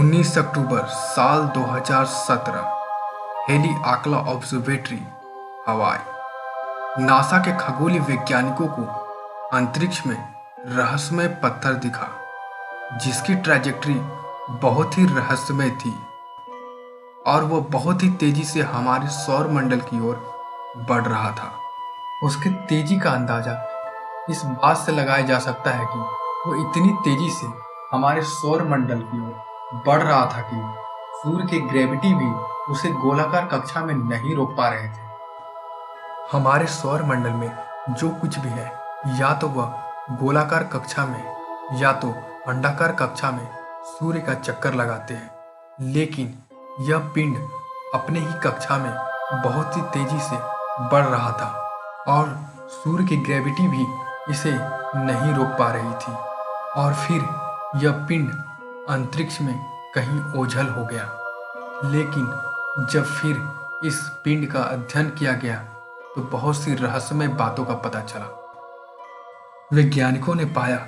19 अक्टूबर साल 2017 heli आकला observatory हवाई। NASA के खगोलीय वैज्ञानिकों को अंतरिक्ष में रहस्यमय पत्थर दिखा जिसकी ट्रैजेक्टरी बहुत ही रहस्यमय थी और वह बहुत ही तेजी से हमारे सौर मंडल की ओर बढ़ रहा था। उसकी तेजी का अंदाजा इस बात से लगाया जा सकता है कि वो इतनी तेजी से हमारे सौर मंडल की ओर बढ़ रहा था कि सूर्य की ग्रेविटी भी उसे गोलाकार कक्षा में नहीं रोक पा रहे थे। हमारे सौर मंडल में जो कुछ भी है, या तो वह गोलाकार कक्षा में या तो अंडाकार कक्षा में सूर्य का चक्कर लगाते हैं, लेकिन यह पिंड अपने ही कक्षा में बहुत ही तेजी से बढ़ रहा था और सूर्य की ग्रेविटी भी इसे नहीं रोक पा रही थी। और फिर यह पिंड अंतरिक्ष में कहीं ओझल हो गया। लेकिन जब फिर इस पिंड का अध्ययन किया गया तो बहुत सी रहस्यमय बातों का पता चला। वैज्ञानिकों ने पाया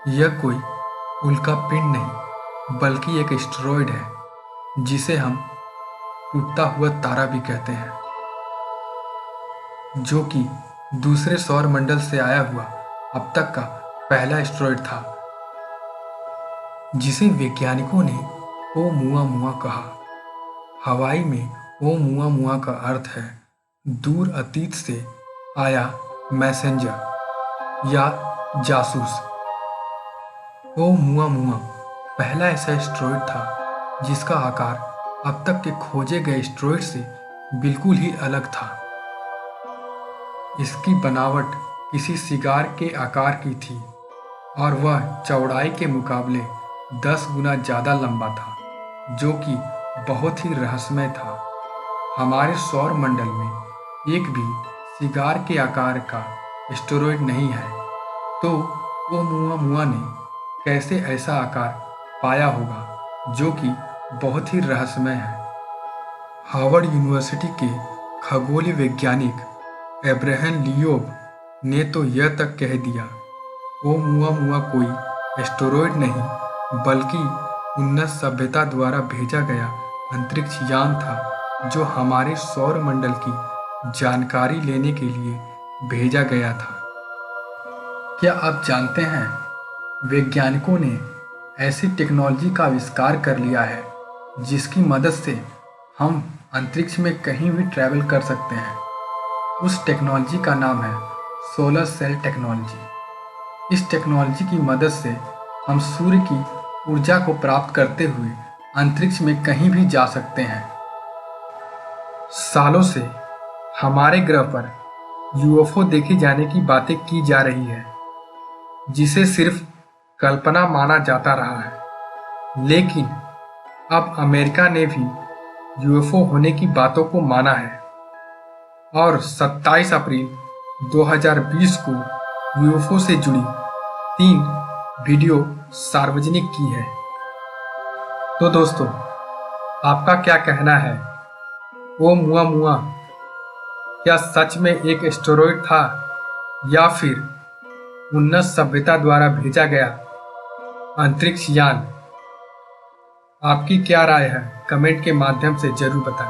यह कोई उल्का पिंड नहीं बल्कि एक एस्टेरॉयड है जिसे हम टूटता हुआ तारा भी कहते हैं, जो कि दूसरे सौर मंडल से आया हुआ अब तक का पहला एस्टेरॉयड था, जिसे वैज्ञानिकों ने ओमुआमुआ कहा। हवाई में ओमुआमुआ का अर्थ है दूर अतीत से आया मैसेंजर या जासूस। ओमुआमुआ पहला ऐसा एस्टेरॉयड था जिसका आकार अब तक के खोजे गए एस्टेरॉयड से बिल्कुल ही अलग था। इसकी बनावट किसी सिगार के आकार की थी और वह चौड़ाई के मुकाबले 10 गुना ज़्यादा लंबा था, जो कि बहुत ही रहस्यमय था। हमारे सौर मंडल में एक भी सिगार के आकार का एस्टेरॉयड नहीं है, तो ओमुआमुआ ने कैसे ऐसा आकार पाया होगा जो कि बहुत ही रहस्यमय है। हार्वर्ड यूनिवर्सिटी के खगोलीय वैज्ञानिक एब्राहम लियोब ने तो यह तक कह दिया ओमुआमुआ कोई एस्टेरॉयड नहीं बल्कि उन्नत सभ्यता द्वारा भेजा गया अंतरिक्ष यान था, जो हमारे सौर मंडल की जानकारी लेने के लिए भेजा गया था। क्या आप जानते हैं वैज्ञानिकों ने ऐसी टेक्नोलॉजी का आविष्कार कर लिया है जिसकी मदद से हम अंतरिक्ष में कहीं भी ट्रैवल कर सकते हैं। उस टेक्नोलॉजी का नाम है सोलर सेल टेक्नोलॉजी। इस टेक्नोलॉजी की मदद से हम सूर्य की ऊर्जा को प्राप्त करते हुए अंतरिक्ष में कहीं भी जा सकते हैं। सालों से हमारे ग्रह पर यूएफओ देखे जाने की बातें की जा रही है, जिसे सिर्फ कल्पना माना जाता रहा है, लेकिन अब अमेरिका ने भी यूएफओ होने की बातों को माना है और 27 अप्रैल 2020 को यूएफओ से जुड़ी 3 वीडियो सार्वजनिक की है। तो दोस्तों, आपका क्या कहना है? ओमुआमुआ क्या सच में एक एस्टेरॉयड था या फिर उन्नत सभ्यता द्वारा भेजा गया अंतरिक्ष यान? आपकी क्या राय है? कमेंट के माध्यम से जरूर बताएं।